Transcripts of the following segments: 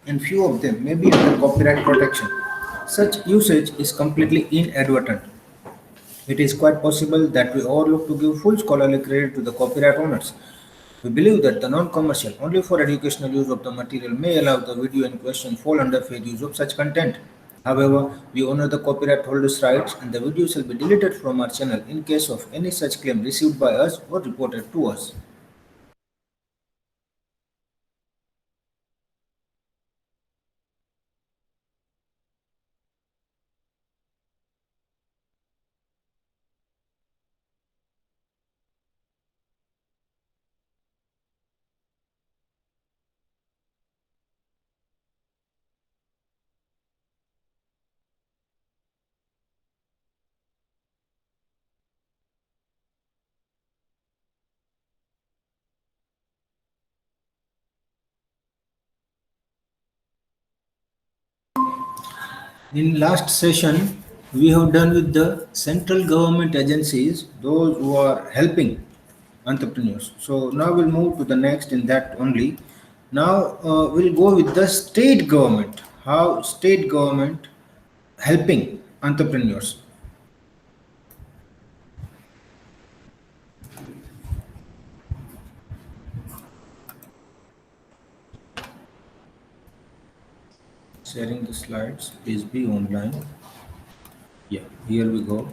and few of them may be under copyright protection. Such usage is completely inadvertent. It is quite possible that we overlook to give full scholarly credit to the copyright owners. We believe that the non-commercial, only for educational use of the material may allow the video in question fall under fair use of such content. However, we honor the copyright holders' rights and the video shall be deleted from our channel in case of any such claim received by us or reported to us. In last session, we have done with the central government agencies, those who are helping entrepreneurs. So now we'll move to the next in that only. Now we'll go with the state government. How state government helping entrepreneurs. Sharing the slides, please be online. Yeah, here we go.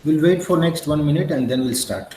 We'll wait for next 1 minute and then we'll start.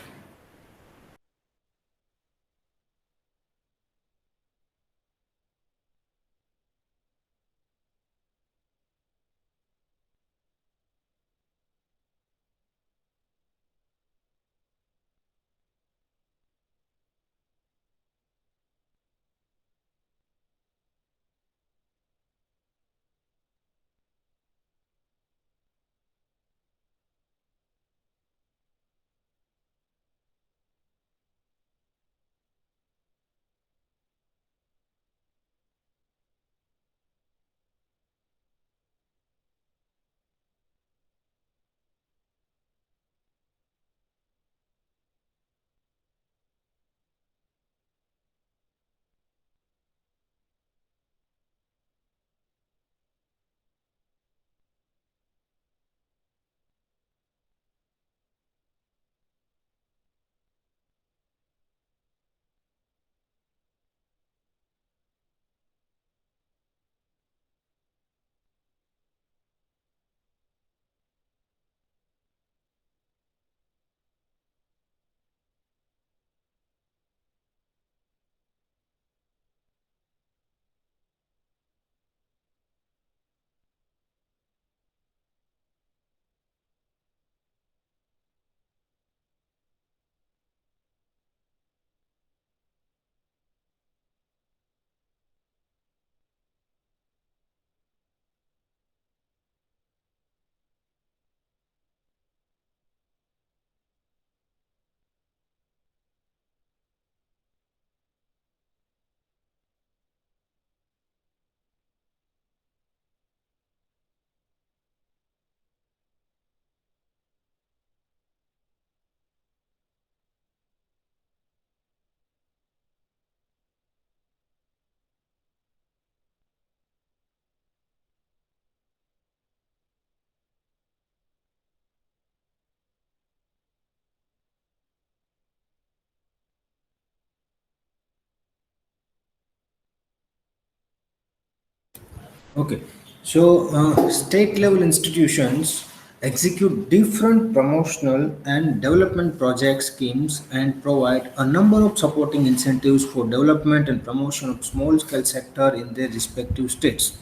Okay, so state level institutions execute different promotional and development project schemes and provide a number of supporting incentives for development and promotion of small scale sector in their respective states.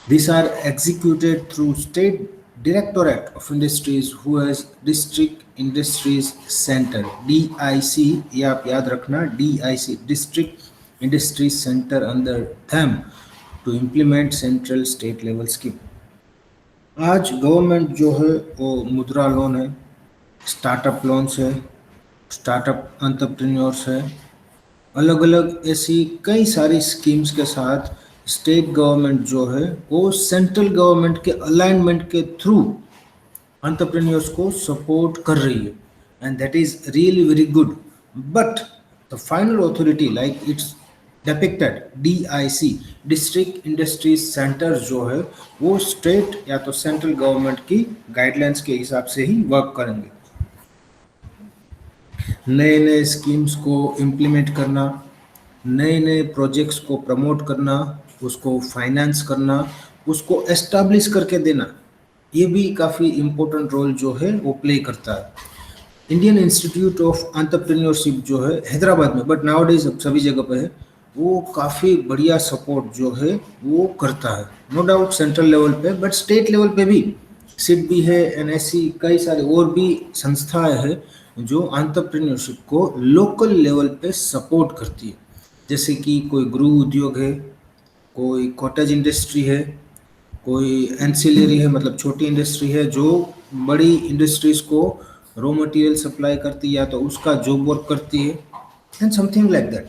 These are executed through State Directorate of Industries who has District Industries Center DIC ये आप याद रखना DIC District Industries Center under them to implement central state level scheme. आज government जो है वो मुद्रा loan है, स्टार्टअप लोन्स है, स्टार्टअप एंटरप्रेन्योर्स है, अलग अलग ऐसी कई सारी स्कीम्स के साथ स्टेट गवर्नमेंट जो है वो सेंट्रल गवर्नमेंट के अलाइनमेंट के थ्रू entrepreneurs को सपोर्ट कर रही है, and that is really very good. But the final authority like it's depicted DIC, district industries centre जो है वो स्टेट या तो सेंट्रल गवर्नमेंट की गाइडलाइंस के हिसाब से ही वर्क करेंगे. नए नए स्कीम्स को इम्प्लीमेंट करना, नए नए प्रोजेक्ट्स को प्रमोट करना, उसको फाइनेंस करना, उसको एस्टैब्लिश करके देना, ये भी काफ़ी इम्पोर्टेंट रोल जो है वो प्ले करता है. इंडियन इंस्टीट्यूट ऑफ एंटरप्रेन्योरशिप जो है हैदराबाद में, बट नाउ डेज अब सभी जगह पे है, वो काफ़ी बढ़िया सपोर्ट जो है वो करता है. नो डाउट सेंट्रल लेवल पे, बट स्टेट लेवल पे भी सिट भी है, एंड ऐसी कई सारे और भी संस्थाएं हैं जो एंटरप्रेन्योरशिप को लोकल लेवल पे सपोर्ट करती है. जैसे कि कोई गृह उद्योग है, कोई कॉटेज इंडस्ट्री है, कोई एंसिलरी है, मतलब छोटी इंडस्ट्री है जो बड़ी इंडस्ट्रीज को रॉ मटेरियल सप्लाई करती है या तो उसका जॉब वर्क करती है, and something like that.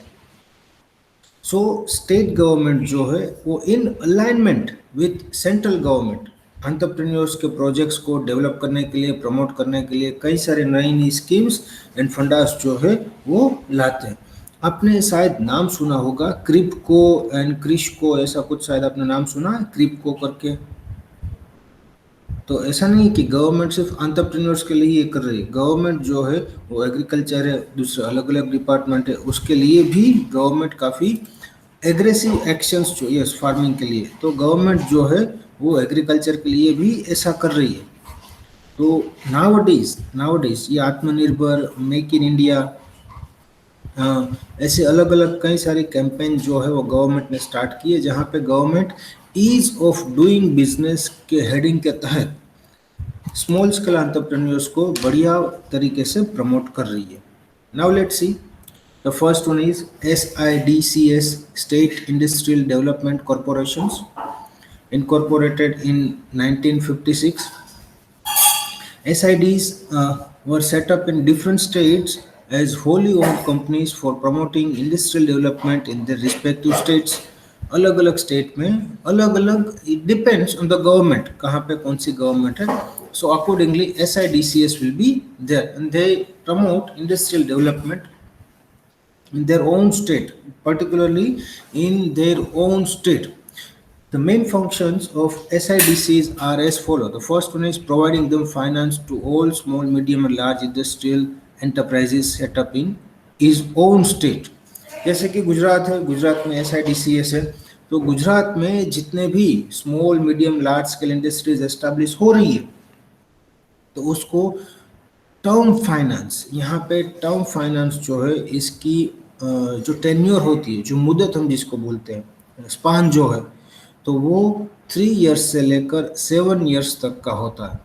So state government जो है वो in alignment with central government entrepreneurs के प्रोजेक्ट्स को डेवलप करने के लिए, प्रमोट करने के लिए कई सारे नई नई स्कीम्स एंड फंडास जो है वो लाते हैं. आपने शायद नाम सुना होगा क्रिप्को एंड क्रिशको, ऐसा कुछ शायद आपने नाम सुना है क्रिप्को करके. तो ऐसा नहीं कि गवर्नमेंट सिर्फ एंटरप्रेन्योर्स के लिए ये कर रही है. गवर्नमेंट जो है वो एग्रीकल्चर है, दूसरे अलग अलग डिपार्टमेंट है, उसके लिए भी गवर्नमेंट काफ़ी एग्रेसिव एक्शंस जो यस फार्मिंग के लिए, तो गवर्नमेंट जो है वो एग्रीकल्चर के लिए भी ऐसा कर रही है. तो नाउ डेज ये आत्मनिर्भर, मेक इन इंडिया, ऐसे अलग अलग कई सारे कैंपेन जो है वो गवर्नमेंट ने स्टार्ट किए, जहाँ पे government ease of doing business के हेडिंग के तहत स्मॉल स्केल एंटरप्रेन्योर्स को बढ़िया तरीके से प्रमोट कर रही है. Now let's see, the first one is SIDCS, state industrial development corporations, incorporated in 1956. SIDs were set up in different states as wholly owned companies for promoting industrial development in their respective states. अलग अलग state में अलग अलग, it depends on the government, कहाँ पे कौन सी government है. So accordingly SIDCS will be there and they promote industrial development in their own state, particularly in their own state. The main functions of SIDCs are as follow. The first one is providing them finance to all small, medium and large industrial enterprises set up in his own state. जैसे कि गुजरात है, गुजरात में SIDCS है, तो गुजरात में जितने भी small, medium, large scale industries establish हो रही है तो उसको टर्म फाइनेंस, यहाँ पे टर्म फाइनेंस जो है इसकी जो टेन्योर होती है, जो मुद्दत हम जिसको बोलते हैं, स्पान जो है, तो वो 3 इयर्स से लेकर 7 इयर्स तक का होता है,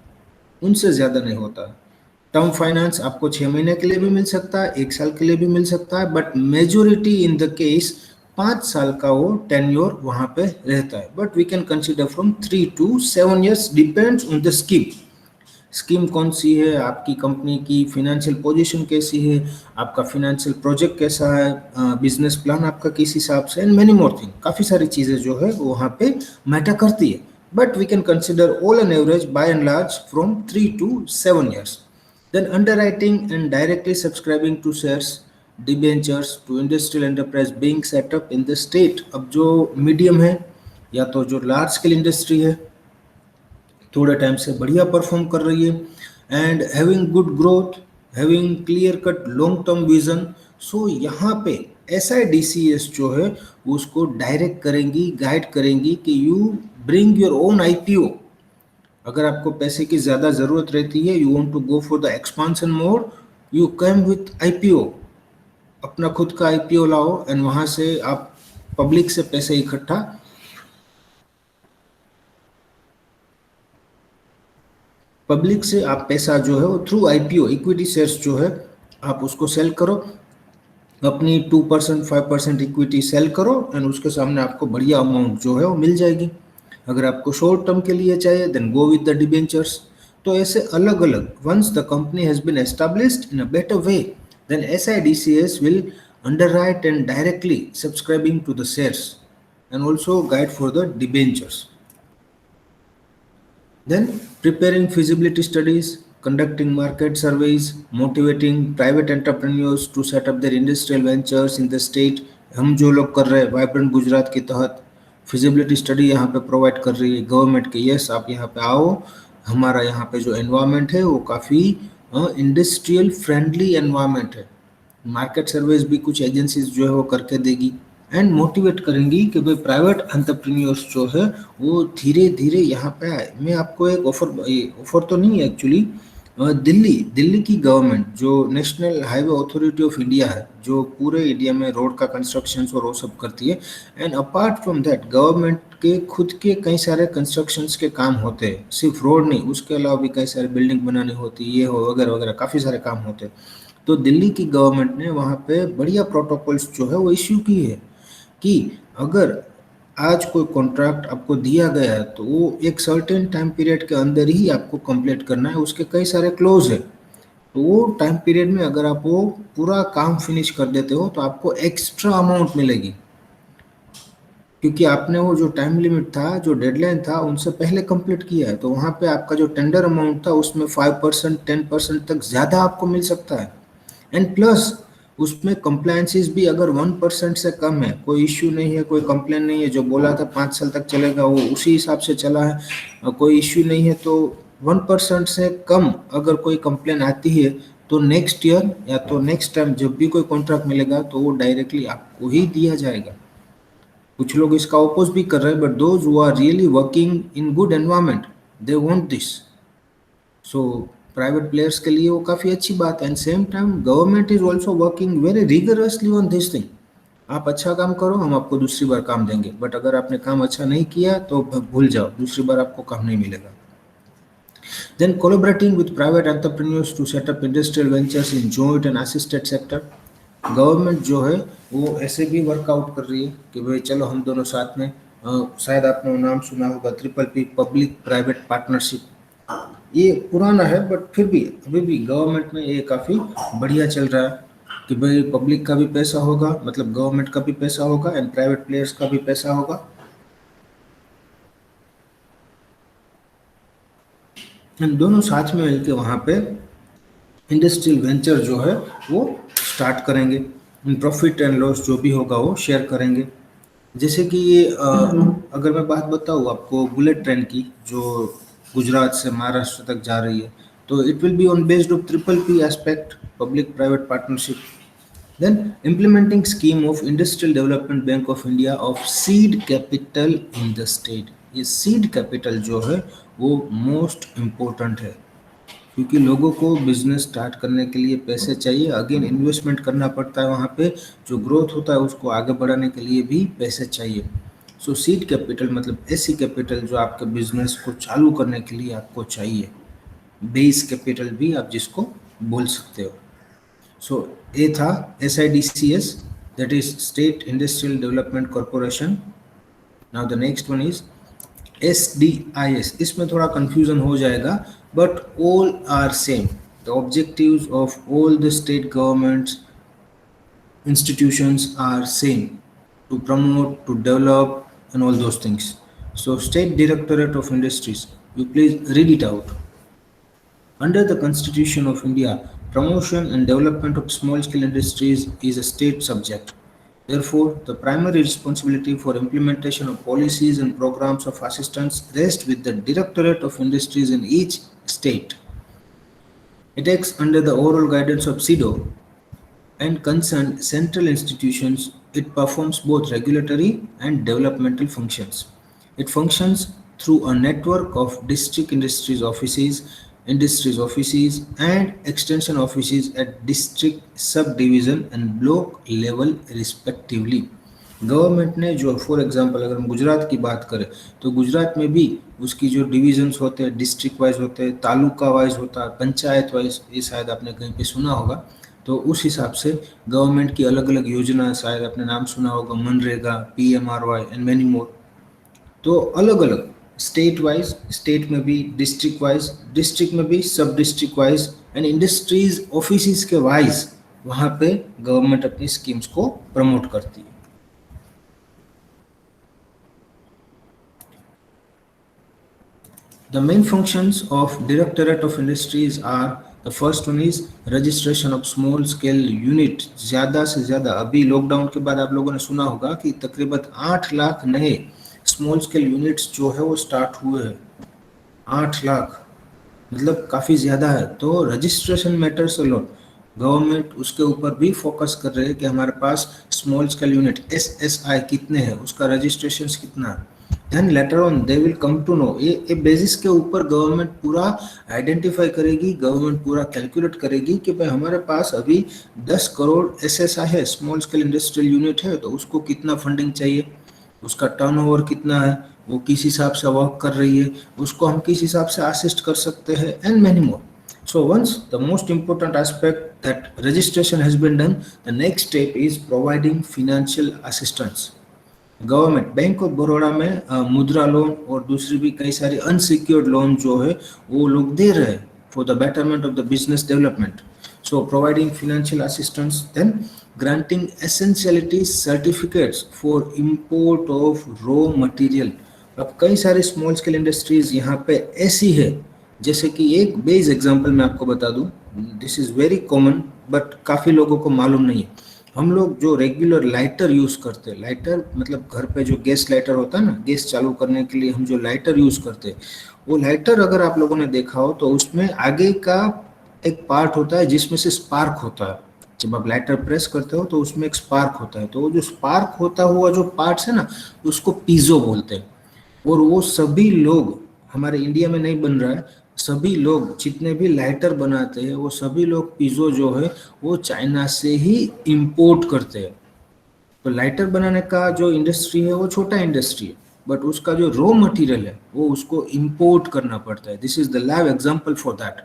उनसे ज़्यादा नहीं होता है. टर्म फाइनेंस आपको 6 महीने के लिए भी मिल सकता है, 1 साल के लिए भी मिल सकता है, but majority in the case 5 साल का वो टेन्योर वहाँ पे रहता है. But we can consider from 3 to 7 years, depends on the scheme कौन सी है, आपकी कंपनी की फिनेंशियल पोजीशन कैसी है, आपका फिनेंशियल प्रोजेक्ट कैसा है, बिजनेस प्लान आपका किस हिसाब से, एंड मेनी मोर थिंग, काफ़ी सारी चीज़ें जो है वो वहाँ पे मैटर करती है. But we can consider all an average by and large from 3 to 7 years. Then underwriting and directly subscribing to shares, debentures to industrial enterprise being setup in the state. अब जो मीडियम है या तो जो large scale industry है, थोड़े time से बढ़िया परफॉर्म कर रही है, and having good growth, having clear cut long term vision, so यहाँ पे SIDCS जो है उसको डायरेक्ट करेंगी, गाइड करेंगी कि you bring your own IPO. अगर आपको पैसे की ज़्यादा ज़रूरत रहती है, you want to go for the expansion mode, you come with IPO, अपना खुद का IPO लाओ, एंड वहाँ से आप पब्लिक से पैसे इकट्ठा पब्लिक से आप पैसा जो है वो थ्रू IPO, इक्विटी शेयर्स जो है आप उसको सेल करो, अपनी 2% 5% इक्विटी सेल करो, एंड उसके सामने आपको बढ़िया अमाउंट जो है वो मिल जाएगी. अगर आपको शॉर्ट टर्म के लिए चाहिए then go with the debentures. तो ऐसे अलग अलग, once the company has been established in a better way, then SIDCS will underwrite and directly subscribing to the shares, and also guide for the debentures. Then preparing feasibility studies, conducting market surveys, motivating private entrepreneurs to set up their industrial ventures in the state. हम जो लोग कर रहे हैं vibrant Gujarat के तहत feasibility study यहाँ पे प्रोवाइड कर रही है गवर्नमेंट के, यस आप यहाँ पे आओ, हमारा यहाँ पे जो एनवायरनमेंट है वो काफ़ी इंडस्ट्रियल फ्रेंडली एनवायरनमेंट है। मार्केट सर्वेस भी कुछ एजेंसीज जो है वो करके देगी एंड मोटिवेट करेंगी कि भाई प्राइवेट एंटरप्रेन्योर्स जो है वो धीरे धीरे यहाँ पे आए। मैं आपको एक ऑफर तो नहीं है एक्चुअली, दिल्ली दिल्ली की गवर्नमेंट जो national highway authority of India है जो पूरे इंडिया में रोड का कंस्ट्रक्शन और वो सब करती है, and apart from that government के खुद के कई सारे कंस्ट्रक्शंस के काम होते हैं, सिर्फ रोड नहीं उसके अलावा भी कई सारे बिल्डिंग बनानी होती है, ये हो वगैरह वगैरह काफ़ी सारे काम होते हैं। तो दिल्ली की गवर्नमेंट ने वहाँ पे बढ़िया प्रोटोकॉल्स जो है वो इश्यू की है कि अगर आज कोई कॉन्ट्रैक्ट आपको दिया गया है तो वो एक सर्टेन टाइम पीरियड के अंदर ही आपको कंप्लीट करना है, उसके कई सारे क्लोज है। तो वो टाइम पीरियड में अगर आप वो पूरा काम फिनिश कर देते हो तो आपको एक्स्ट्रा अमाउंट मिलेगी, क्योंकि आपने वो जो टाइम लिमिट था जो डेडलाइन था उनसे पहले कंप्लीट किया है। तो वहाँ पे आपका जो टेंडर अमाउंट था उसमें 5% 10% तक ज़्यादा आपको मिल सकता है। एंड प्लस उसमें कंप्लायंसेस भी अगर 1% से कम है, कोई इश्यू नहीं है, कोई कंप्लेन नहीं है, जो बोला था 5 साल तक चलेगा वो उसी हिसाब से चला है, कोई इश्यू नहीं है, तो 1% से कम अगर कोई कंप्लेन आती है तो नेक्स्ट ईयर या तो नेक्स्ट टाइम जब भी कोई कॉन्ट्रैक्ट मिलेगा तो वो डायरेक्टली आपको ही दिया जाएगा। कुछ लोग इसका अपोज भी कर रहे हैं, but those who are really working in good environment they want this. So private players के लिए वो काफ़ी अच्छी बात है। And same time government is also working very rigorously on this thing. आप अच्छा काम करो हम आपको दूसरी बार काम देंगे, बट अगर आपने काम अच्छा नहीं किया तो भूल जाओ, दूसरी बार आपको काम नहीं मिलेगा। Then collaborating with private entrepreneurs to set up industrial ventures in joint and assisted sector. Government जो है वो ऐसे भी वर्कआउट कर रही है कि भाई चलो हम दोनों साथ में, शायद आपने वो नाम सुना होगा PPP, पब्लिक प्राइवेट पार्टनरशिप। ये पुराना है बट फिर भी अभी भी गवर्नमेंट में ये काफ़ी बढ़िया चल रहा है कि भाई पब्लिक का भी पैसा होगा, मतलब गवर्नमेंट का भी पैसा होगा एंड प्राइवेट प्लेयर्स का भी पैसा होगा, एंड दोनों साथ में मिलकर वहाँ पे इंडस्ट्रियल वेंचर जो है वो स्टार्ट करेंगे। प्रॉफिट एंड लॉस जो भी होगा वो शेयर करेंगे। जैसे कि ये अगर मैं बात बताऊँ आपको बुलेट ट्रेन की जो गुजरात से महाराष्ट्र तक जा रही है, तो it will be on based of PPP aspect, public private partnership. Then implementing scheme of industrial development bank of India of seed capital in the state. ये सीड कैपिटल जो है वो मोस्ट इम्पोर्टेंट है, क्योंकि लोगों को बिजनेस स्टार्ट करने के लिए पैसे चाहिए, अगेन इन्वेस्टमेंट करना पड़ता है, वहाँ पे जो ग्रोथ होता है उसको आगे बढ़ाने के लिए भी पैसे चाहिए। सो सीड कैपिटल मतलब ऐसी कैपिटल जो आपके बिजनेस को चालू करने के लिए आपको चाहिए, बेस कैपिटल भी आप जिसको बोल सकते हो। सो ये था SIDCS, that is state industrial development corporation. Now the next one is SDIS। इसमें थोड़ा कंफ्यूजन हो जाएगा but all are same. The objectives of all the state governments institutions are same, to promote, to develop and all those things. So State Directorate of Industries, you please read it out. Under the Constitution of India, promotion and development of small scale industries is a state subject. Therefore, the primary responsibility for implementation of policies and programs of assistance rests with the Directorate of Industries in each state. It acts under the overall guidance of CEDO and concerned central institutions. It performs both regulatory and developmental functions. It functions through a network of district industries offices and extension offices at district, subdivision and block level respectively. Government ने जो for example अगर हम गुजरात की बात करें तो गुजरात में भी उसकी जो डिविजन्स होते हैं डिस्ट्रिक्ट वाइज होते हैं, तालुका वाइज होता है, पंचायत वाइज, ये शायद आपने कहीं पे सुना होगा। तो उस हिसाब से गवर्नमेंट की अलग अलग योजना, शायद आपने नाम सुना होगा MNREGA, PMRY and many more. तो अलग अलग स्टेट वाइज, स्टेट में भी डिस्ट्रिक्ट वाइज, डिस्ट्रिक्ट में भी सब district wise and industries office के वाइज वहाँ पे गवर्नमेंट अपनी स्कीम्स को प्रमोट करती है। The main functions of Directorate of Industries are, the first one is registration of small scale unit। ज़्यादा से ज़्यादा अभी लॉकडाउन के बाद आप लोगों ने सुना होगा कि तकरीबन 8 लाख नए स्मॉल स्केल यूनिट्स जो है वो स्टार्ट हुए हैं। 8 लाख मतलब काफ़ी ज़्यादा है। तो रजिस्ट्रेशन मैटर्स अलॉट, गवर्नमेंट उसके ऊपर भी फोकस कर रहे हैं कि हमारे पास स्मॉल स्केल यूनिट SSI कितने हैं, उसका रजिस्ट्रेशन कितना है। Then later on they will come to know, ये बेसिस के ऊपर गवर्नमेंट पूरा आइडेंटिफाई करेगी, गवर्नमेंट पूरा कैलकुलेट करेगी कि भाई हमारे पास अभी 10 करोड़ SSI है, स्मॉल स्केल इंडस्ट्रियल यूनिट है, तो उसको कितना फंडिंग चाहिए, उसका टर्नओवर कितना है, वो किस हिसाब से वर्क कर रही है, उसको हम किस हिसाब से असिस्ट कर सकते हैं, and many more. So once the most important aspect that registration has been done, the next step is providing financial assistance। Government bank of Baroda में मुद्रा लोन और दूसरी भी कई सारी अनसिक्योर्ड लोन जो है वो लोग दे रहे हैं for the betterment of the business development. So providing financial assistance, then granting essentiality certificates for import of raw material. अब कई सारे स्मॉल स्केल इंडस्ट्रीज यहाँ पे ऐसी है, जैसे कि एक बेस एग्जांपल मैं आपको बता दूं, this is very common but काफ़ी लोगों को मालूम नहीं है। हम लोग जो रेगुलर लाइटर यूज करते हैं, लाइटर मतलब घर पे जो गैस लाइटर होता है ना, गैस चालू करने के लिए हम जो लाइटर यूज करते हैं, वो लाइटर अगर आप लोगों ने देखा हो तो उसमें आगे का एक पार्ट होता है जिसमें से स्पार्क होता है। जब आप लाइटर प्रेस करते हो तो उसमें एक स्पार्क होता है, तो वो जो स्पार्क होता हुआ जो पार्ट्स है ना, उसको पीजो बोलते हैं। और वो सभी लोग, हमारे इंडिया में नहीं बन रहा है, सभी लोग जितने भी लाइटर बनाते हैं वो सभी लोग पीजो जो है वो चाइना से ही इंपोर्ट करते हैं। तो लाइटर बनाने का जो इंडस्ट्री है वो छोटा इंडस्ट्री है, बट उसका जो रॉ मटेरियल है वो उसको इंपोर्ट करना पड़ता है। This is the live example for that.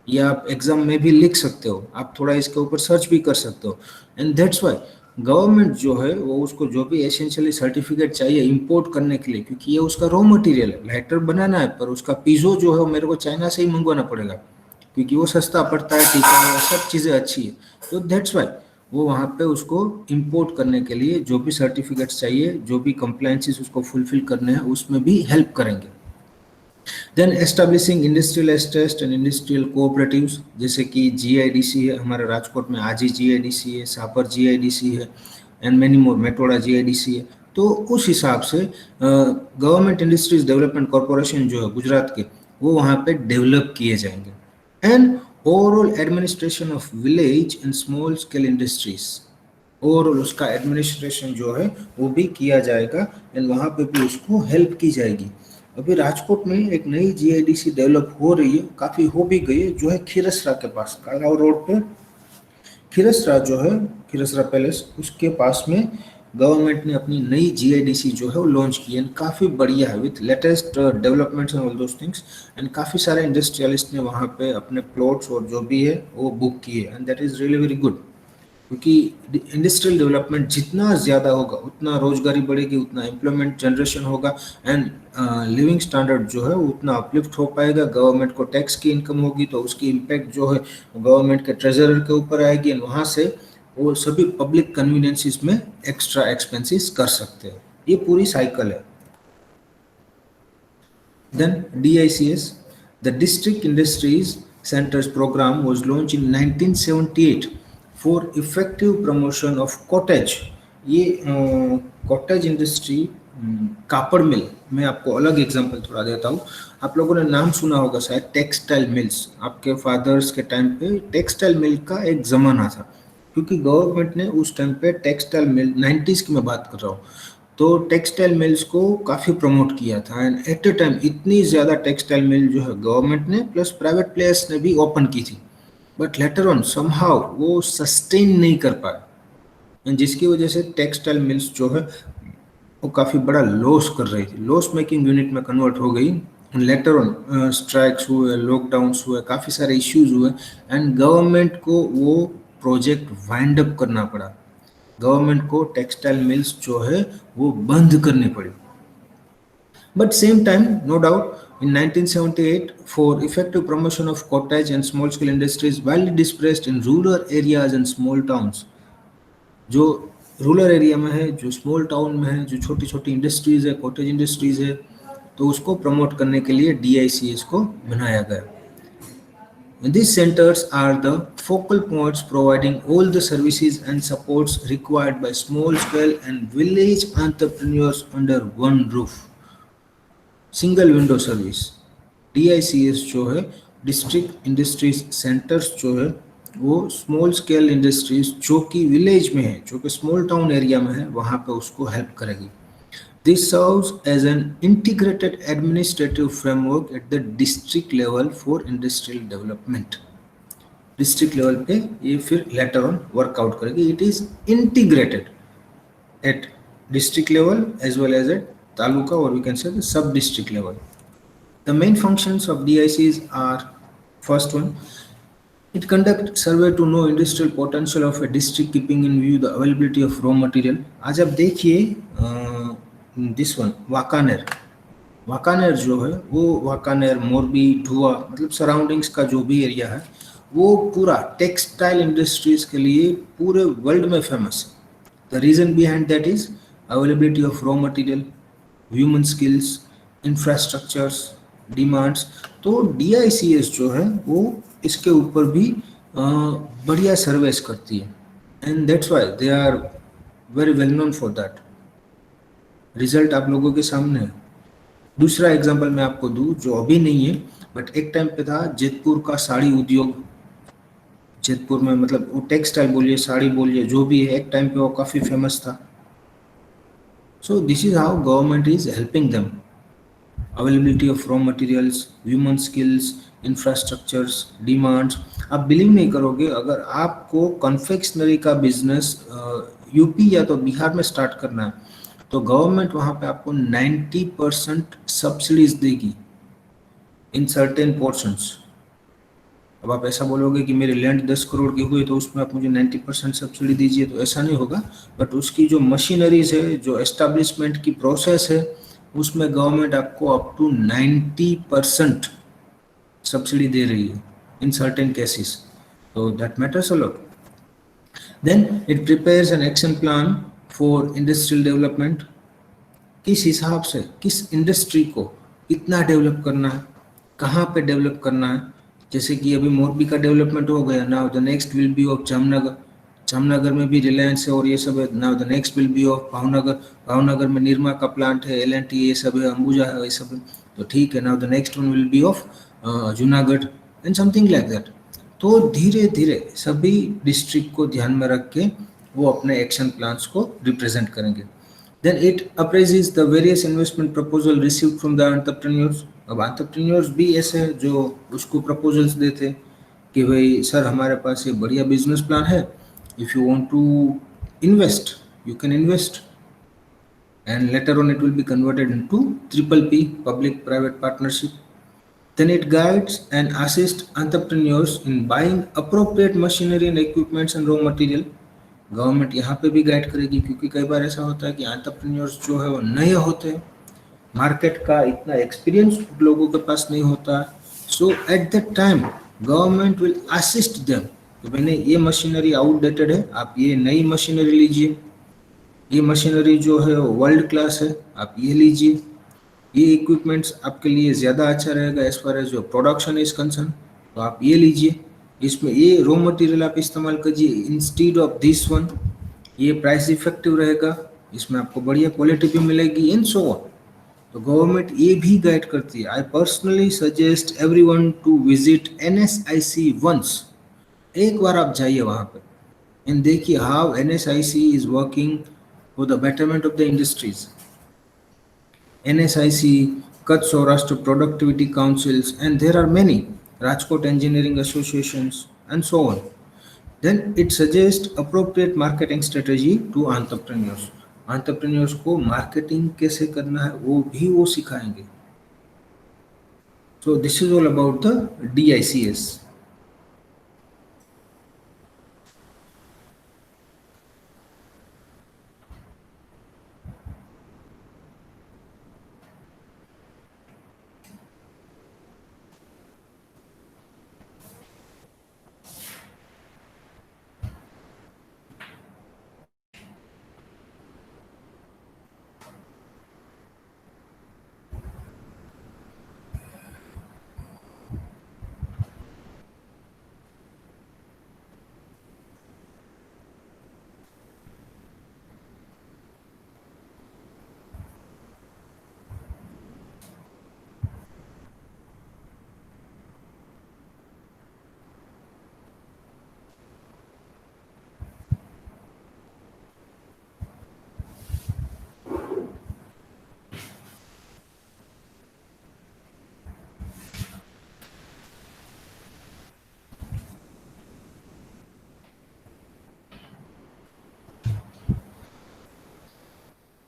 ये आप एग्जाम में भी लिख सकते हो, आप थोड़ा इसके ऊपर सर्च भी कर सकते हो। एंड दैट्स वाई गवर्नमेंट जो है वो उसको जो भी एसेंशियली सर्टिफिकेट चाहिए इंपोर्ट करने के लिए, क्योंकि ये उसका रॉ मटेरियल है, लाइटर बनाना है, पर उसका पीजो जो है वो मेरे को चाइना से ही मंगवाना पड़ेगा, क्योंकि वो सस्ता पड़ता है, टीका है, सब चीज़ें अच्छी है। तो दैट्स वाई वो वहाँ पे उसको इंपोर्ट करने के लिए जो भी सर्टिफिकेट्स चाहिए, जो भी कंप्लायंसेस उसको फुलफिल करने हैं, उसमें भी हेल्प करेंगे। Then establishing industrial estate and industrial cooperatives, जैसे कि GIDC है हमारे राजकोट में, आजी GIDC है, सापर GIDC है, एंड मेनी मोर, मेटोडा GIDC है। तो उस हिसाब से गवर्नमेंट इंडस्ट्रीज डेवलपमेंट कॉरपोरेशन जो है गुजरात के, वो वहाँ पे डेवलप किए जाएंगे। And overall administration of village and small scale industries, overall उसका एडमिनिस्ट्रेशन जो है वो भी किया जाएगा, एंड वहाँ पे भी उसको हेल्प की जाएगी। अभी राजकोट में एक नई GIDC डेवलप हो रही है, काफ़ी हो भी गई है, जो है खीरसरा के पास, कालाव रोड पे खीरसरा जो है, खीरसरा पैलेस, उसके पास में गवर्नमेंट ने अपनी नई GIDC जो है वो लॉन्च की है, काफ़ी बढ़िया है, with latest developments and all those things. And काफ़ी सारे इंडस्ट्रियलिस्ट ने वहाँ पे अपने प्लॉट्स और जो भी है वो बुक किए, and that is really very good. क्योंकि इंडस्ट्रियल डेवलपमेंट जितना ज़्यादा होगा उतना रोजगारी बढ़ेगी, उतना एम्प्लॉयमेंट जनरेशन होगा, एंड लिविंग स्टैंडर्ड जो है वो उतना अपलिफ्ट हो पाएगा। गवर्नमेंट को टैक्स की इनकम होगी तो उसकी इम्पैक्ट जो है गवर्नमेंट के ट्रेजरर के ऊपर आएगी, एंड वहाँ से वो सभी पब्लिक कन्वीनियंसिस में एक्स्ट्रा एक्सपेंसेस कर सकते हैं। ये पूरी साइकिल है। Then DICS, the District Industries Centers program was launched in 1978 for effective promotion of cottage। ये कॉटेज इंडस्ट्री, कापड़ मिल, मैं आपको अलग एग्जांपल थोड़ा देता हूँ। आप लोगों ने नाम सुना होगा शायद टेक्सटाइल मिल्स, आपके फादर्स के टाइम पे टेक्सटाइल मिल का एक ज़माना था, क्योंकि गवर्नमेंट ने उस टाइम पे टेक्सटाइल मिल, 90s की मैं बात कर रहा हूँ, तो टेक्सटाइल मिल्स को काफ़ी प्रमोट किया था। एंड एट ए टाइम इतनी ज़्यादा टेक्सटाइल मिल जो है गवर्नमेंट ने प्लस प्राइवेट प्लेयर्स ने भी ओपन की थी, बट लेटर ऑन समहाउ वो सस्टेन नहीं कर पाए, एंड जिसकी वजह से टेक्सटाइल मिल्स जो है वो काफ़ी बड़ा लॉस कर रही थी, लॉस मेकिंग यूनिट में कन्वर्ट हो गई। लेटर ऑन स्ट्राइक्स हुए, लॉकडाउन्स हुए, काफ़ी सारे इश्यूज हुए, एंड गवर्नमेंट को वो प्रोजेक्ट वाइंड अप करना पड़ा। गवर्नमेंट को टेक्सटाइल मिल्स जो है वो बंद करनी पड़ी। But same time no doubt In 1978, for effective promotion of cottage and small scale industries widely dispersed in rural areas and small towns, जो रूरल एरिया में है, जो स्मॉल टाउन में है, जो छोटी छोटी इंडस्ट्रीज है, कॉटेज इंडस्ट्रीज है, तो उसको प्रमोट करने के लिए DICS को बनाया गया. These centers are the focal points providing all the services and supports required by small scale and village entrepreneurs under one roof. Single window service. DICS जो है, डिस्ट्रिक्ट इंडस्ट्रीज सेंटर्स जो है, वो स्मॉल स्केल इंडस्ट्रीज जो कि village में है, जो कि स्मॉल टाउन एरिया में है, वहाँ पे उसको हेल्प करेगी. This serves as an integrated administrative framework at the district level for industrial development. District level पे ये फिर लेटर ऑन वर्कआउट करेगी. It is integrated at district level as well as at taluka, or we can say the sub district level. The main functions of DICs are: first one, it conduct survey to know industrial potential of a district keeping in view the availability of raw material. आज आप देखिए this one Wankaner. Wankaner जो है वो वाकानेर, मोरबी, ढुआ, मतलब surroundings का जो भी एरिया है, वो पूरा टेक्सटाइल इंडस्ट्रीज के लिए पूरे वर्ल्ड में फेमस है. The reason behind that is availability of raw material, human skills, infrastructures, demands. तो DICS जो है वो इसके ऊपर भी बढ़िया सर्वेस करती है, and that's why they are very well known for that. Result आप लोगों के सामने है. दूसरा एग्जांपल मैं आपको दूं जो अभी नहीं है, बट एक टाइम पे था, जेतपुर का साड़ी उद्योग. जेतपुर में मतलब वो टेक्सटाइल बोलिए, साड़ी बोलिए, जो भी है, एक टाइम पे वो काफ़ी फेमस था. So this is how government is helping them. Availability of raw materials, human skills, infrastructures, demands. आप बिलीव नहीं करोगे, अगर आपको कन्फेक्शनरी का बिजनेस यूपी या तो बिहार में स्टार्ट करना है, तो गवर्नमेंट वहाँ पे आपको 90% सब्सिडीज देगी इन सर्टेन पोर्शंस. अब आप ऐसा बोलोगे कि मेरी लैंड 10 करोड़ की हुई तो उसमें आप मुझे 90% सब्सिडी दीजिए, तो ऐसा नहीं होगा. बट उसकी जो मशीनरीज है, जो एस्टेब्लिशमेंट की प्रोसेस है, उसमें गवर्नमेंट आपको अप टू 90% सब्सिडी दे रही है इन सर्टेन केसेस. तो that matters a lot. Then it prepares an action plan for industrial development. किस हिसाब से किस इंडस्ट्री को कितना डेवलप करना है, कहाँ पे डेवलप करना है. जैसे कि अभी मोरबी का डेवलपमेंट हो गया, now the next will be of Jamnagar. Jamnagar में भी रिलायंस है और ये सब है. Now the next will be of Bhavnagar. Bhavnagar में निरमा का प्लांट है, L&T, ये सब है, अंबुजा है, ये सब है. तो ठीक है, now the next one will be of Junagadh and something like that. तो धीरे धीरे सभी डिस्ट्रिक्ट को ध्यान में रख के वो अपने एक्शन प्लान्स को रिप्रेजेंट करेंगे. Then it appraises the various investment proposal received from the entrepreneurs. अब entrepreneurs भी ऐसे हैं जो उसको proposals देते हैं कि भाई सर हमारे पास ये बढ़िया बिजनेस प्लान है, if you want to invest you can invest, and later on it will be converted into triple P, public private partnership. Then it guides and assists entrepreneurs in buying appropriate machinery and equipments and raw material. Government यहाँ पे भी guide करेगी, क्योंकि कई बार ऐसा होता है कि एंटरप्रेन्योर्स जो है वो नए होते हैं, मार्केट का इतना एक्सपीरियंस लोगों के पास नहीं होता. So at that time government will assist them कि मैंने ये मशीनरी आउटडेटेड है, आप ये नई मशीनरी लीजिए. ये मशीनरी जो है वर्ल्ड क्लास है, आप ये लीजिए. ये इक्विपमेंट्स आपके लिए ज़्यादा अच्छा रहेगा एज फार एज जो प्रोडक्शन इज कंसर्न, तो आप ये लीजिए. इसमें ये रॉ मटेरियल आप इस्तेमाल कीजिए इंस्टीड ऑफ दिस वन. ये प्राइस इफेक्टिव रहेगा, इसमें आपको बढ़िया क्वालिटी भी मिलेगी, एंड सो ऑन. तो गवर्नमेंट ये भी गाइड करती है. I personally suggest everyone to visit NSIC once. एक बार आप जाइए वहाँ पे एंड देखिए how NSIC is working for the betterment of the industries. NSIC, Kutch Saurashtra Productivity Councils, and there are many, Rajkot Engineering Associations, and so on. Then it suggests appropriate marketing strategy to entrepreneurs. Entrepreneurs को marketing कैसे करना है वो भी वो सिखाएंगे. So this is all about the DICS.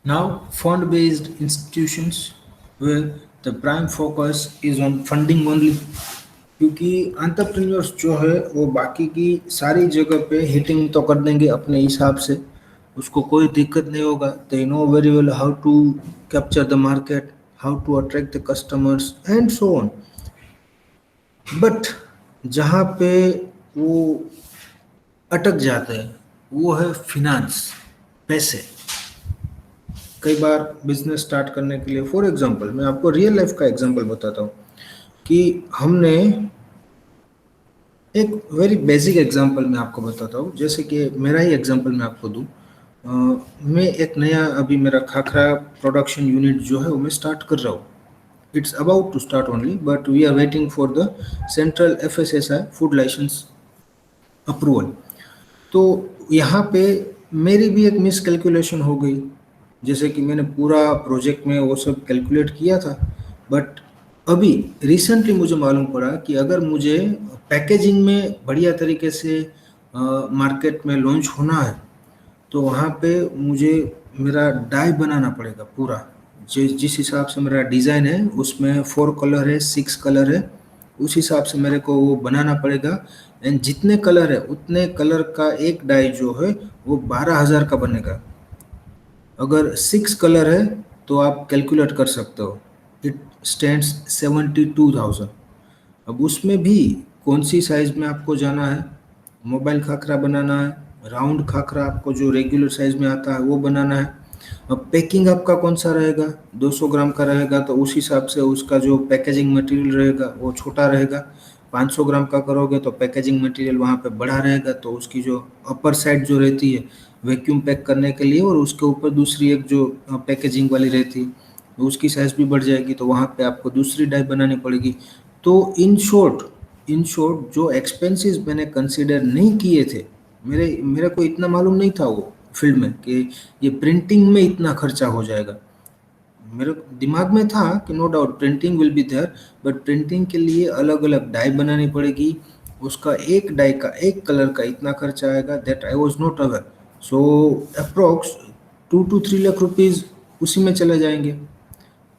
Now, fund-based institutions where the prime focus is on funding only, क्योंकि entrepreneurs जो है वो बाकी की सारी जगह पे हिटिंग तो कर देंगे अपने हिसाब से, उसको कोई दिक्कत नहीं होगा. They know very well how to capture the market, how to attract the customers and so on. But जहाँ पे वो अटक जाते हैं वो है फिनांस, पैसे. कई बार बिजनेस स्टार्ट करने के लिए, फॉर एग्जांपल मैं आपको रियल लाइफ का एग्जांपल बताता हूँ कि हमने एक वेरी बेसिक एग्जांपल मैं आपको बताता हूँ. जैसे कि मेरा ही एग्जांपल मैं आपको दूँ. मैं एक नया अभी मेरा खाखरा प्रोडक्शन यूनिट जो है वो मैं स्टार्ट कर रहा हूँ. It's about to start only, but we are waiting for the central FSSI food licence approval. तो यहाँ पे मेरी भी एक मिस कैलकुलेशन हो गई. जैसे कि मैंने पूरा प्रोजेक्ट में वो सब कैलकुलेट किया था, बट अभी रिसेंटली मुझे मालूम पड़ा कि अगर मुझे पैकेजिंग में बढ़िया तरीके से मार्केट में लॉन्च होना है, तो वहाँ पे मुझे मेरा डाई बनाना पड़ेगा पूरा. जिस हिसाब से मेरा डिज़ाइन है उसमें 4 कलर है, 6 कलर है, उस हिसाब से मेरे को वो बनाना पड़ेगा. एंड जितने कलर है उतने कलर का एक डाई जो है वो 12,000 का बनेगा. अगर 6 कलर है तो आप कैलकुलेट कर सकते हो, इट स्टैंड्स 72,000. अब उसमें भी कौन सी साइज़ में आपको जाना है, मोबाइल खाखरा बनाना है, राउंड खाखरा आपको जो रेगुलर साइज़ में आता है वो बनाना है. अब पैकिंग आपका कौन सा रहेगा, 200 ग्राम का रहेगा तो उस हिसाब से उसका जो पैकेजिंग मटेरियल रहेगा वो छोटा रहेगा. 500 ग्राम का करोगे तो पैकेजिंग मटेरियल वहाँ पे बड़ा रहेगा, तो उसकी जो अपर साइड जो रहती है वैक्यूम पैक करने के लिए, और उसके ऊपर दूसरी एक जो पैकेजिंग वाली रहती है तो उसकी साइज़ भी बढ़ जाएगी, तो वहाँ पे आपको दूसरी डाई बनानी पड़ेगी. तो इन शॉर्ट जो एक्सपेंसेस मैंने कंसिडर नहीं किए थे, मेरे को इतना मालूम नहीं था वो फील्ड में कि ये प्रिंटिंग में इतना खर्चा हो जाएगा. मेरे दिमाग में था कि no doubt printing will be there, but printing के लिए अलग अलग डाई बनानी पड़ेगी, उसका एक डाई का एक कलर का इतना खर्चा आएगा, that I was not aware. So approx 2 to 3 lakh rupees उसी में चले जाएंगे.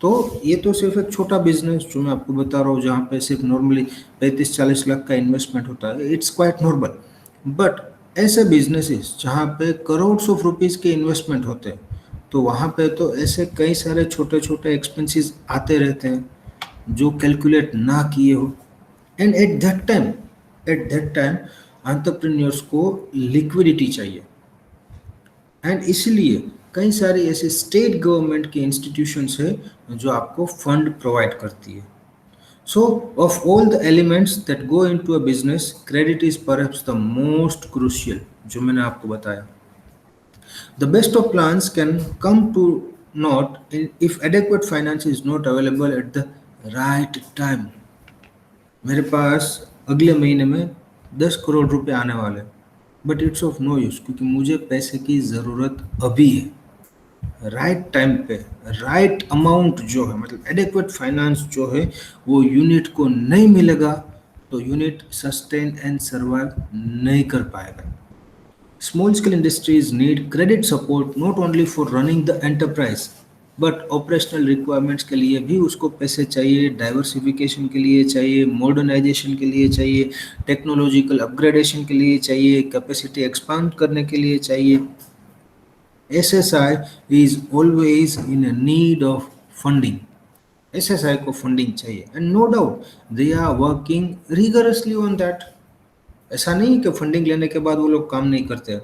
तो ये तो सिर्फ एक छोटा बिजनेस जो मैं आपको बता रहा हूँ, जहाँ पे सिर्फ नॉर्मली 35-40 लाख का इन्वेस्टमेंट होता है, इट्स क्वाइट नॉर्मल. बट ऐसे बिजनेसेस जहाँ पे करोड्स ऑफ रुपीज़ के इन्वेस्टमेंट होते हैं, तो वहाँ पे तो ऐसे कई सारे छोटे छोटे एक्सपेंसेस आते रहते हैं जो कैलकुलेट ना किए हो. And eight that time entrepreneurs को लिक्विडिटी चाहिए. एंड इसलिए कई सारी ऐसे स्टेट गवर्नमेंट के इंस्टीट्यूशंस है जो आपको फंड प्रोवाइड करती है. सो of all the elements that go into a business, credit is perhaps the most crucial, जो मैंने आपको बताया. The best of plans can come to naught if adequate finance is not available at the right time. मेरे पास अगले महीने में 10 करोड़ रुपए आने वाले, but it's of no use, क्योंकि मुझे पैसे की ज़रूरत अभी है, राइट टाइम पे राइट अमाउंट जो है, मतलब एडेक्वेट फाइनेंस जो है वो यूनिट को नहीं मिलेगा तो यूनिट सस्टेन एंड सर्वाइव नहीं कर पाएगा. Small scale industries need credit support not only for running the enterprise, but operational requirements के लिए भी उसको पैसे चाहिए, डाइवर्सिफिकेशन के लिए चाहिए, मॉडर्नाइजेशन के लिए चाहिए, टेक्नोलॉजिकल अपग्रेडेशन के लिए चाहिए, कैपेसिटी एक्सपांड करने के लिए चाहिए. SSI is always in a need of funding. SSI को फंडिंग चाहिए, and no doubt they are working rigorously on that. ऐसा नहीं कि फंडिंग लेने के बाद वो लोग काम नहीं करते,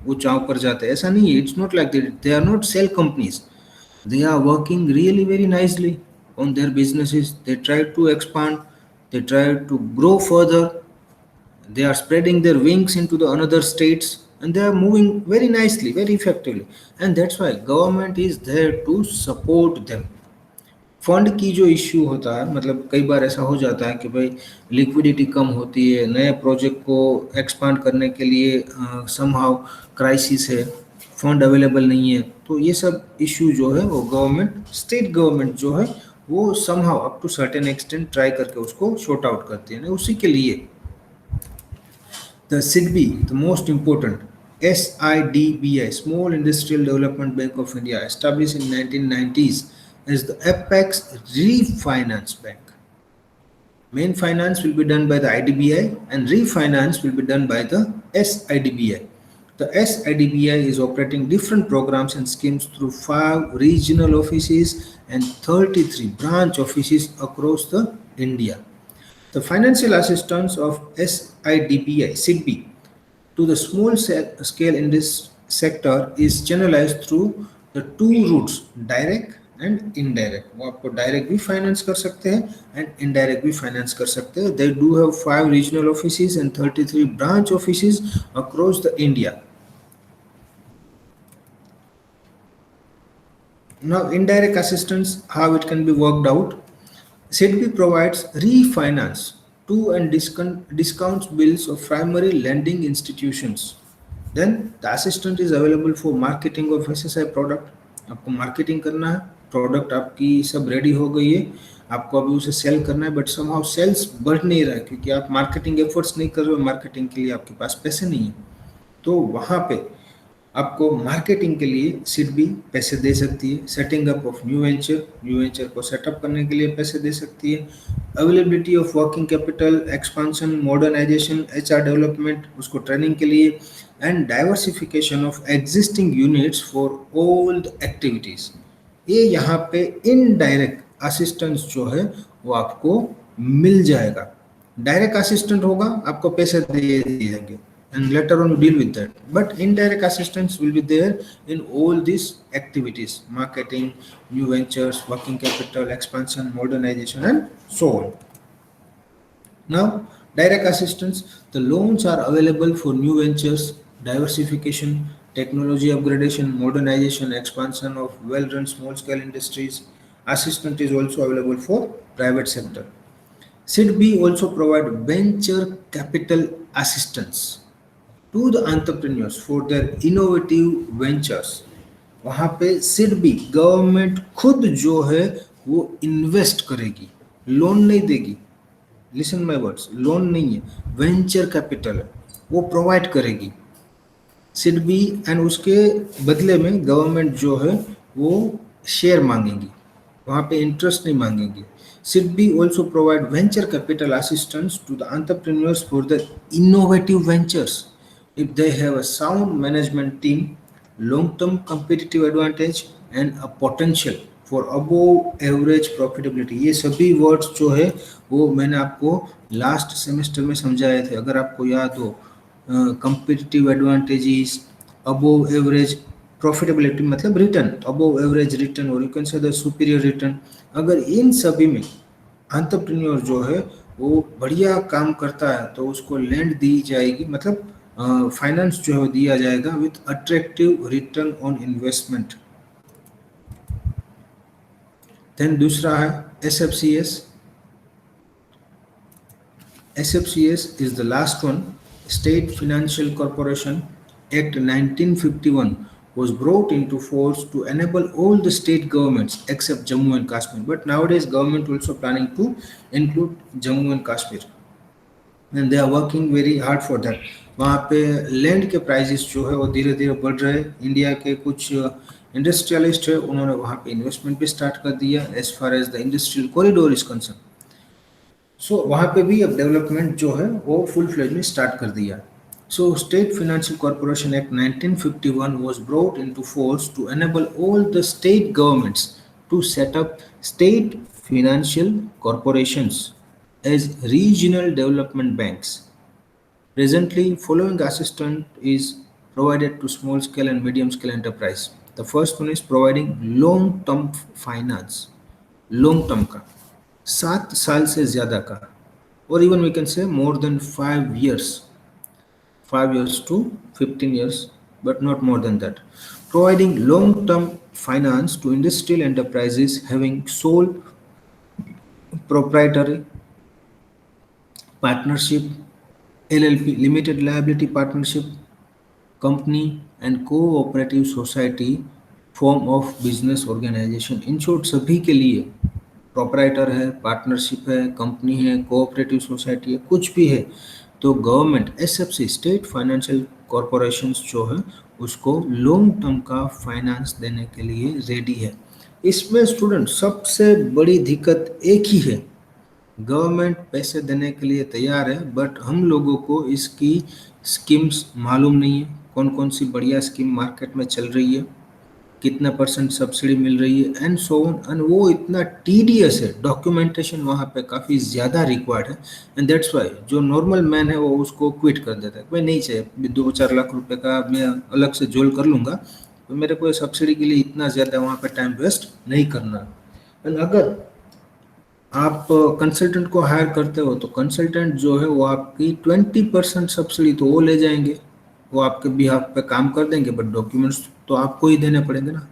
वो चाव कर जाते हैं, ऐसा नहीं है. It's not like that. They are not sale companies, they are working really very nicely on their businesses. They try to expand, they try to grow further, they are spreading their wings into the another states, and they are moving very nicely, very effectively, and that's why government is there to support them. Fund की जो issue होता है, मतलब कई बार ऐसा हो जाता है कि भाई लिक्विडिटी कम होती है, नए प्रोजेक्ट को एक्सपांड करने के लिए समहाउ क्राइसिस है, फंड अवेलेबल नहीं है, तो ये सब इश्यू जो है वो गवर्नमेंट, स्टेट गवर्नमेंट जो है वो somehow up to certain extent try करके उसको शॉर्ट आउट करती है. उसी के लिए the SIDBI the most important SIDBI, Small Industrial Development Bank of India, established in 1990s, is the apex refinance bank. Main finance will be done by the IDBI and refinance will be done by the SIDBI. The SIDBI is operating different programs and schemes through 5 regional offices and 33 branch offices across the India. The financial assistance of SIDBI, SIDBI, to the small scale in this sector is channelized through the two routes, direct and indirect. वो आपको direct भी finance कर सकते हैं and indirect भी finance कर सकते हैं. They do have 5 regional offices and 33 branch offices across the India. Now, indirect assistance, how it can be worked out. SIDBI provides refinance to and discounts bills of primary lending institutions. Then the assistant is available for marketing of SSI product. आपको marketing करना है, product आपकी सब ready हो गई है, आपको अभी उसे sell करना है, but somehow sales बढ़ नहीं रहा है क्योंकि आप marketing efforts नहीं कर रहे हो, marketing के लिए आपके पास पैसे नहीं है. तो वहाँ पे आपको मार्केटिंग के लिए सिडबी पैसे दे सकती है. Setting up of new venture को सेटअप करने के लिए पैसे दे सकती है. Availability of working capital, expansion, modernisation, HR development, उसको ट्रेनिंग के लिए, and diversification of existing units for all the activities. ये यहाँ पे इनडायरेक्ट असिस्टेंस जो है वो आपको मिल जाएगा. डायरेक्ट असिस्टेंट होगा, आपको पैसे दे दिए जाएंगे and later on we deal with that, but indirect assistance will be there in all these activities: marketing, new ventures, working capital, expansion, modernization, and so on. Now, direct assistance, the loans are available for new ventures, diversification, technology upgradation, modernization, expansion of well-run small-scale industries. Assistance is also available for private sector. SIDBI also provide venture capital assistance to the entrepreneurs for their innovative ventures. वहाँ पे SIDBI government खुद जो है वो invest करेगी, loan नहीं देगी. Listen my words, loan नहीं है, वेंचर कैपिटल है, वो प्रोवाइड करेगी सिडबी, एंड उसके बदले में गवर्नमेंट जो है वो शेयर मांगेगी, वहाँ पे इंटरेस्ट नहीं मांगेगी. SIDBI also provide venture capital assistance to the entrepreneurs for the innovative ventures. If they have a sound management team, long-term competitive advantage, and a potential for above average profitability. ये सभी words जो है वो मैंने आपको last semester में समझाए थे, अगर आपको याद हो. competitive advantages, above average profitability मतलब रिटर्न, above average रिटर्न, और you can say the superior return. अगर इन सभी में एंटरप्रेन्योर जो है वो बढ़िया काम करता है तो उसको लैंड दी जाएगी, मतलब फाइनेंस जो है दिया जाएगा with attractive return on investment. Then दूसरा है SFCS. SFCS is the last one. State Financial Corporation Act 1951 was brought into force to enable all the state governments except Jammu and Kashmir. But nowadays government also planning to include Jammu and Kashmir, and they are working very hard for that. वहाँ पे land के prices जो है वो धीरे धीरे बढ़ रहे हैं. इंडिया के कुछ इंडस्ट्रियलिस्ट है, उन्होंने वहाँ पे इन्वेस्टमेंट भी स्टार्ट कर दिया as far as the industrial corridor is concern. So वहाँ पे भी अब डेवलपमेंट जो है वो फुल फ्लेज में स्टार्ट कर दिया. So, State Financial Corporation Act 1951 was brought into force to enable all the state governments to set up state financial corporations as regional development banks. Presently, following assistance is provided to small scale and medium scale enterprise. The first one is providing long term finance, long term का 7 साल से ज़्यादा का, or even we can say more than 5 years. 5 years to 15 years, but not more than that. Providing long-term finance to industrial enterprises having sole proprietary partnership, LLP, limited liability partnership, company, and cooperative society form of business organization. In short, सभी के लिए proprietor है, partnership है, company है, cooperative society है, कुछ भी है तो government SFC, state financial corporations जो है उसको लॉन्ग टर्म का फाइनेंस देने के लिए रेडी है। इसमें स्टूडेंट सबसे बड़ी दिक्कत एक ही है, गवर्नमेंट पैसे देने के लिए तैयार है बट हम लोगों को इसकी स्कीम्स मालूम नहीं है, कौन कौन सी बढ़िया स्कीम मार्केट में चल रही है, कितना परसेंट सब्सिडी मिल रही है एंड सो ऑन, एंड वो इतना टीडियस है, डॉक्यूमेंटेशन वहाँ पे काफ़ी ज़्यादा रिक्वायर्ड है। एंड दैट्स वाई जो नॉर्मल मैन है वो उसको क्विट कर देता है, भाई नहीं चाहिए, 2-4 लाख रुपए का मैं अलग से जोल कर लूँगा, तो मेरे को सब्सिडी के लिए इतना ज़्यादा वहाँ पे टाइम वेस्ट नहीं करना। एंड अगर आप कंसल्टेंट को हायर करते हो तो कंसल्टेंट जो है वो आपकी 20% सब्सिडी तो वो ले जाएंगे, वो आपके बिहाफ पे काम कर देंगे बट डॉक्यूमेंट्स तो आपको ही देने पड़ेंगे ना।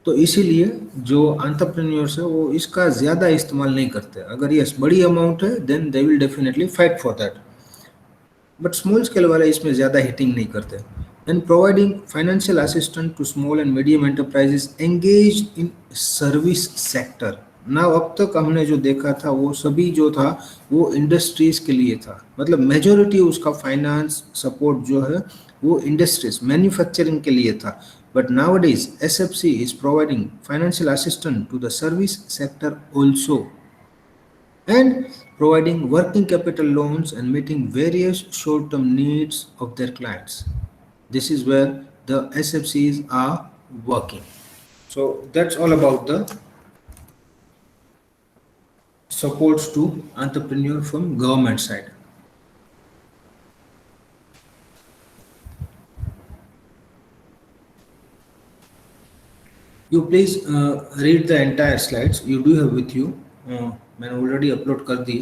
तो इसीलिए जो एंटरप्रेन्योर्स है वो इसका ज़्यादा इस्तेमाल नहीं करते, अगर यस बड़ी अमाउंट है then they will definitely fight for that, but small scale वाले इसमें ज़्यादा हिटिंग नहीं करते। And providing financial assistant to small and medium enterprises engage in service sector. ना अब तक हमने जो देखा था वो सभी जो था वो इंडस्ट्रीज के लिए था, मतलब मेजोरिटी उसका फाइनेंस सपोर्ट जो है वो इंडस्ट्रीज मैन्युफैक्चरिंग के लिए था। But nowadays SFC is providing financial assistant to the service sector also, and providing working capital loans and meeting various short-term needs of their clients. This is where the SFCs are working. So that's all about the supports to entrepreneur from government side. You please read the entire slides. You do have with you. मैंने already upload कर दी,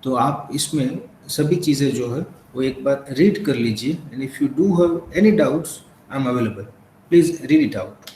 तो आप इसमें सभी चीज़ें जो है वो एक बार रीड कर लीजिए, and if you do have any doubts I am available, please read it out.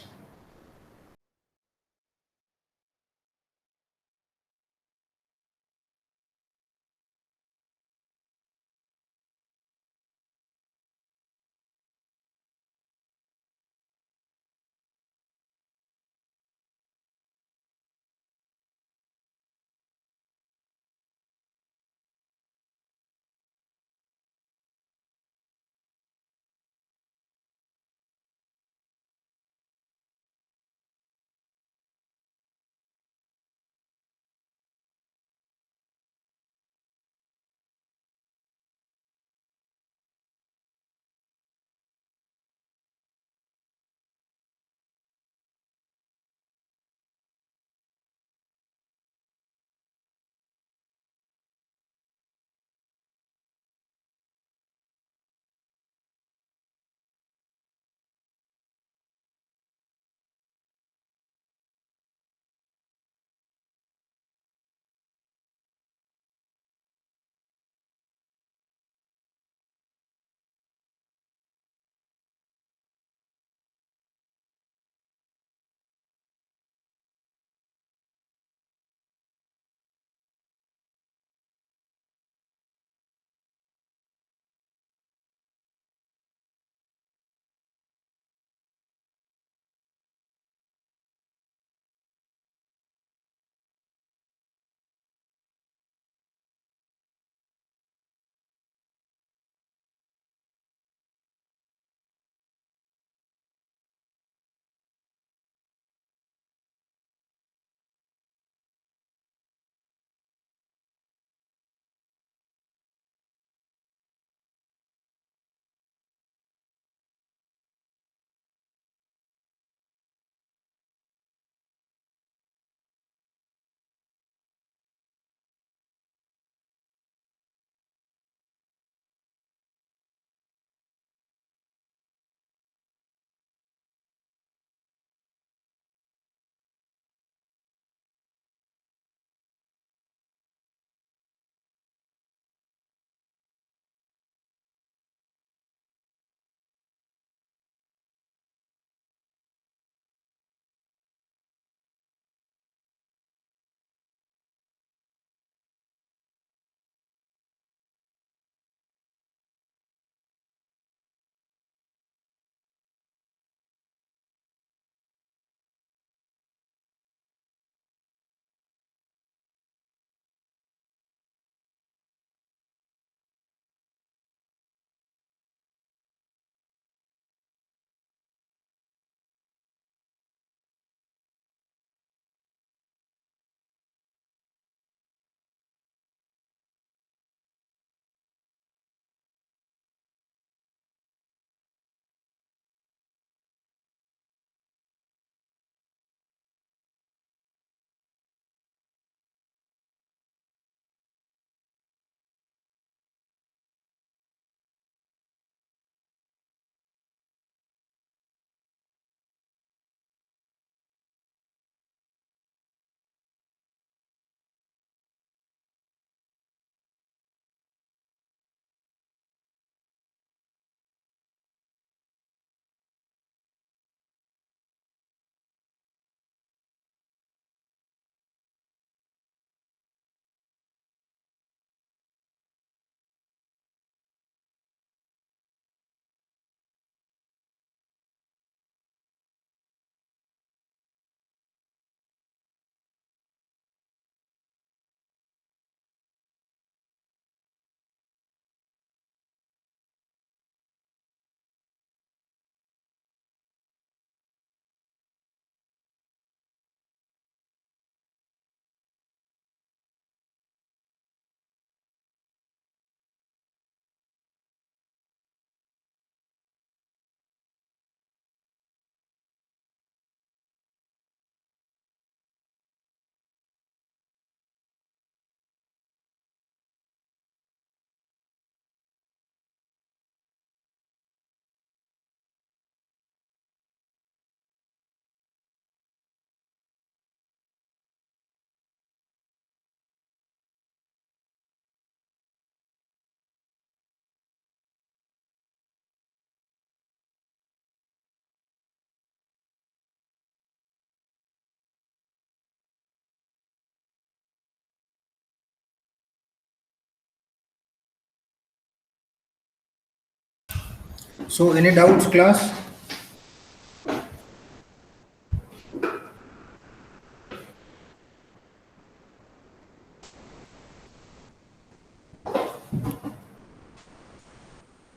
So any doubts, class?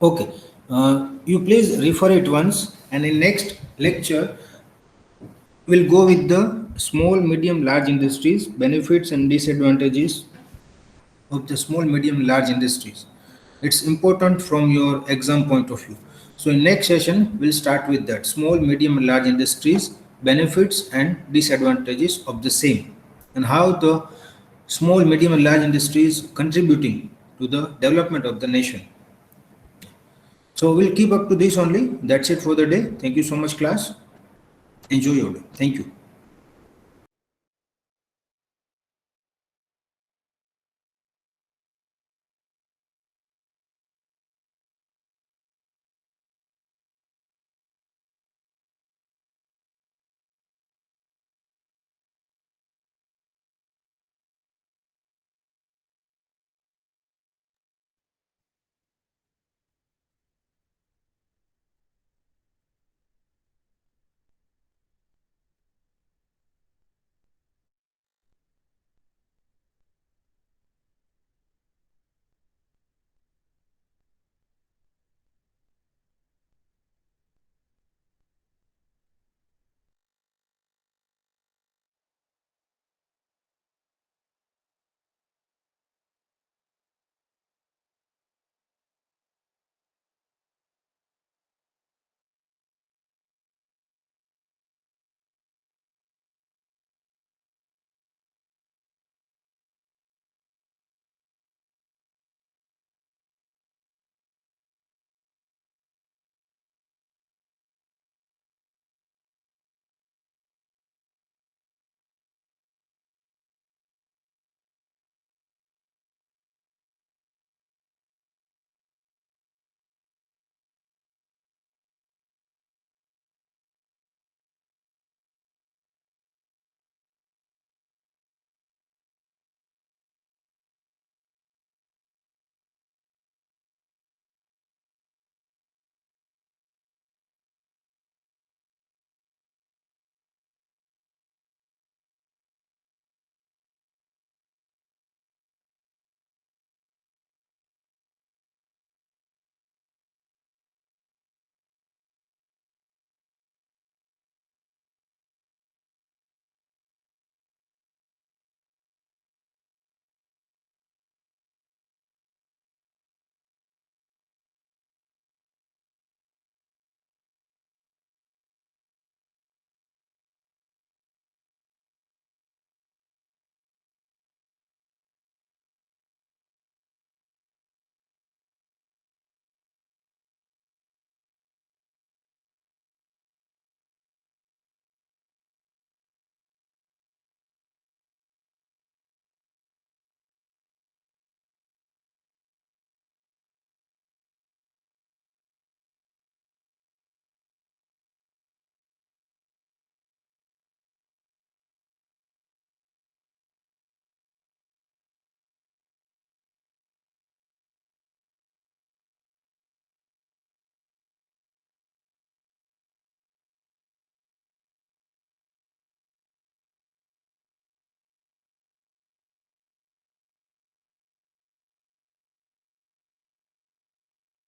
Okay. You please refer it once, and in next lecture we'll go with the small, medium, large industries, benefits and disadvantages of the small, medium, large industries. It's important from your exam point of view. So in next session, we'll start with that small, medium, and large industries, benefits and disadvantages of the same, and how the small, medium, and large industries contributing to the development of the nation. So we'll keep up to this only. That's it for the day. Thank you so much, class. Enjoy your day. Thank you.